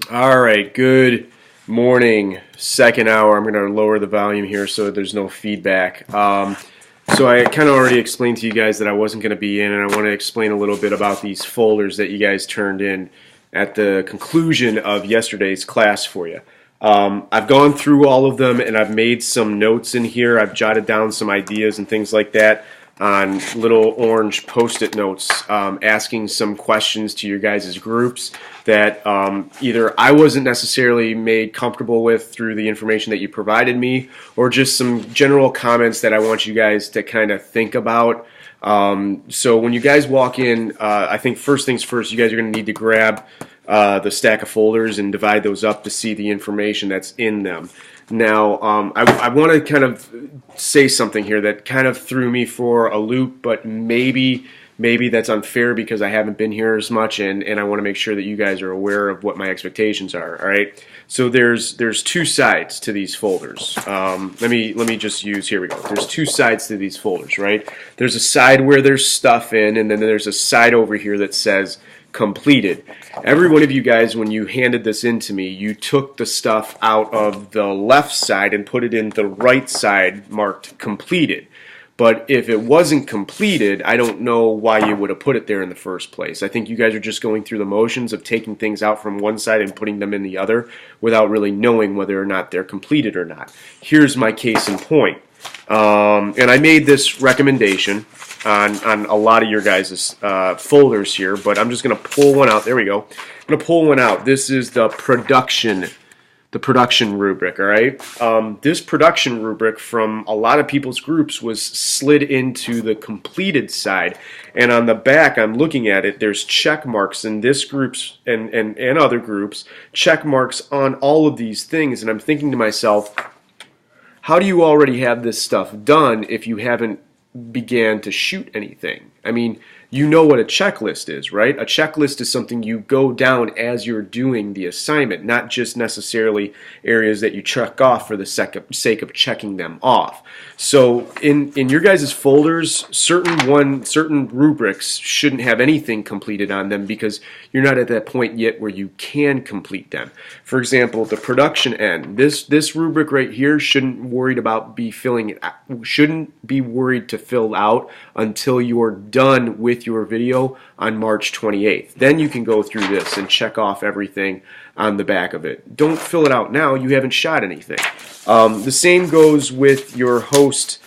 All right, good morning. Second hour. I'm going to lower the volume here so there's no feedback. So I kind of already explained to you guys that I wasn't going to be in, and I want to explain a little bit about these folders that you guys turned in at the conclusion of yesterday's class for you. I've gone through all of them, and I've made some notes in here. I've jotted down some ideas and things like that on little orange post-it notes, asking some questions to your guys' groups that either I wasn't necessarily made comfortable with through the information that you provided me, or just some general comments that I want you guys to kind of think about. So when you guys walk in, I think first things first, you guys are going to need to grab the stack of folders and divide those up to see the information that's in them. Now, I want to kind of say something here that kind of threw me for a loop, but maybe that's unfair because I haven't been here as much, and I want to make sure that you guys are aware of what my expectations are. All right. So there's two sides to these folders. Let me just use, here we go. There's two sides to these folders, right? There's a side where there's stuff in, and then there's a side over here that says completed. Every one of you guys, when you handed this in to me, you took the stuff out of the left side and put it in the right side marked completed. But if it wasn't completed, I don't know why you would have put it there in the first place. I think you guys are just going through the motions of taking things out from one side and putting them in the other without really knowing whether or not they're completed or not. Here's my case in point. And I made this recommendation on a lot of your guys' folders here, but I'm just going to pull one out. There we go. I'm going to pull one out. This is the production rubric, all right? This production rubric from a lot of people's groups was slid into the completed side, and on the back, I'm looking at it, there's check marks in this group's and other groups, check marks on all of these things, and I'm thinking to myself, how do you already have this stuff done if you haven't began to shoot anything? I mean, you know what a checklist is, right? A checklist is something you go down as you're doing the assignment, not just necessarily areas that you check off for the sake of checking them off. So in your guys' folders, certain rubrics shouldn't have anything completed on them because you're not at that point yet where you can complete them. For example, the production end. This rubric right here shouldn't be worried to fill out until you're done with your video on March 28th. Then you can go through this and check off everything on the back of it. Don't fill it out now. You haven't shot anything. The same goes with your host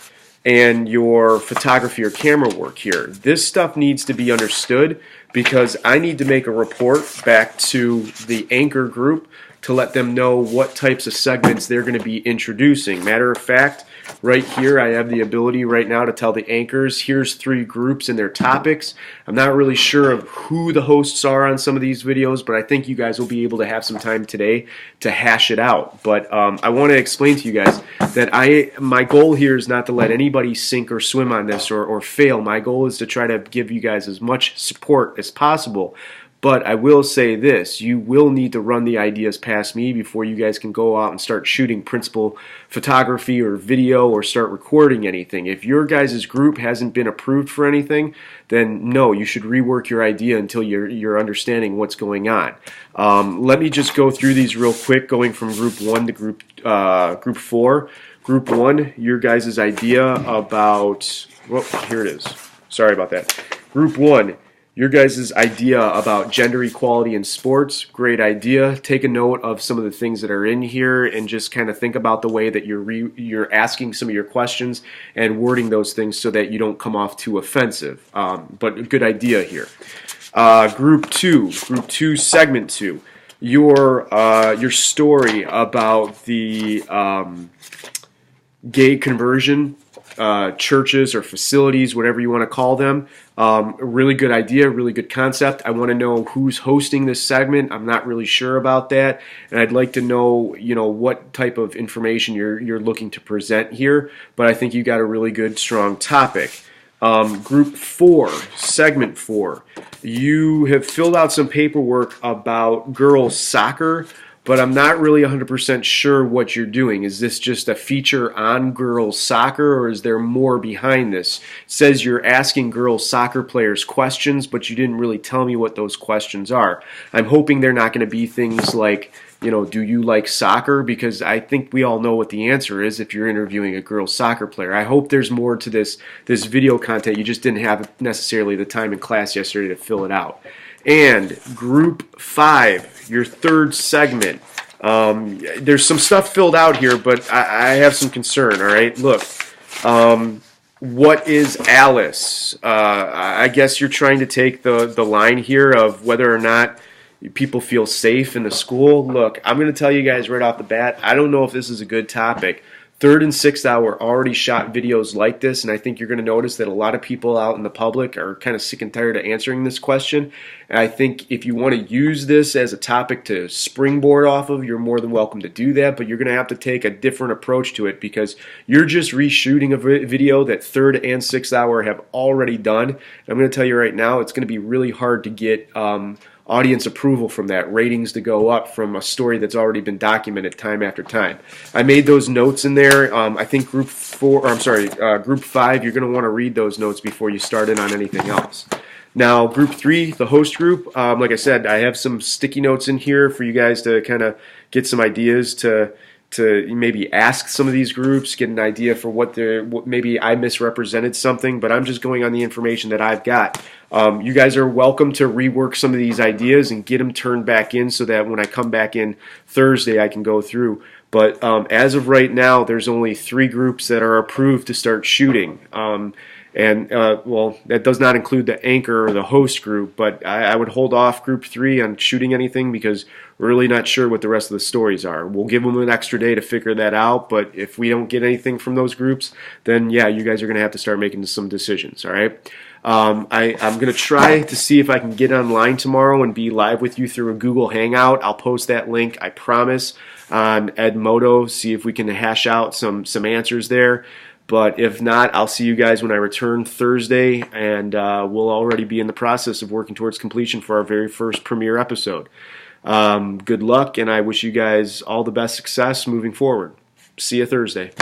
and your photography or camera work here. This stuff needs to be understood because I need to make a report back to the anchor group to let them know what types of segments they're going to be introducing. Matter of fact, right here I have the ability right now to tell the anchors, here's 3 groups and their topics. I'm not really sure of who the hosts are on some of these videos, but I think you guys will be able to have some time today to hash it out. But I want to explain to you guys that my goal here is not to let anybody sink or swim on this or fail. My goal is to try to give you guys as much support as possible. But I will say this, you will need to run the ideas past me before you guys can go out and start shooting principal photography or video or start recording anything. If your guys' group hasn't been approved for anything, then no, you should rework your idea until you're understanding what's going on. Let me just go through these real quick, going from group 1 to group 4. Group 1, your guys' idea about, well, here it is. Sorry about that. Group 1. Your guys' idea about gender equality in sports, great idea. Take a note of some of the things that are in here and just kind of think about the way that you're asking some of your questions and wording those things so that you don't come off too offensive. But a good idea here. Group 2, segment 2. Your story about the gay conversion churches or facilities, whatever you want to call them. A really good idea, really good concept. I want to know who's hosting this segment. I'm not really sure about that, and I'd like to know, what type of information you're looking to present here. But I think you got a really good, strong topic. Group 4, segment 4. You have filled out some paperwork about girls soccer, but I'm not really 100% sure what you're doing. Is this just a feature on girls soccer, or is there more behind this? It says you're asking girls soccer players questions, but you didn't really tell me what those questions are. I'm hoping they're not going to be things like, do you like soccer? Because I think we all know what the answer is if you're interviewing a girls soccer player. I hope there's more to this video content. You just didn't have necessarily the time in class yesterday to fill it out. And Group 5, your third segment. There's some stuff filled out here, but I have some concern, all right? Look, what is Alice? I guess you're trying to take the line here of whether or not people feel safe in the school. Look, I'm going to tell you guys right off the bat, I don't know if this is a good topic. Third and Sixth Hour already shot videos like this, and I think you're going to notice that a lot of people out in the public are kind of sick and tired of answering this question. And I think if you want to use this as a topic to springboard off of, you're more than welcome to do that, but you're going to have to take a different approach to it because you're just reshooting a video that Third and Sixth Hour have already done. And I'm going to tell you right now, it's going to be really hard to get audience approval from that, ratings to go up from a story that's already been documented time after time. I made those notes in there. I think Group 5, you're going to want to read those notes before you start in on anything else. Now, Group 3, the host group, like I said, I have some sticky notes in here for you guys to kind of get some ideas to maybe ask some of these groups, get an idea for what maybe I misrepresented something, but I'm just going on the information that I've got. You guys are welcome to rework some of these ideas and get them turned back in so that when I come back in Thursday I can go through. But as of right now, there's only 3 groups that are approved to start shooting. Well, that does not include the anchor or the host group, but I would hold off Group 3 on shooting anything because we're really not sure what the rest of the stories are. We'll give them an extra day to figure that out, but if we don't get anything from those groups, then yeah, you guys are going to have to start making some decisions, all right? I'm going to try to see if I can get online tomorrow and be live with you through a Google Hangout. I'll post that link, I promise, on Edmodo, see if we can hash out some answers there. But if not, I'll see you guys when I return Thursday, and we'll already be in the process of working towards completion for our very first premiere episode. Good luck, and I wish you guys all the best success moving forward. See you Thursday.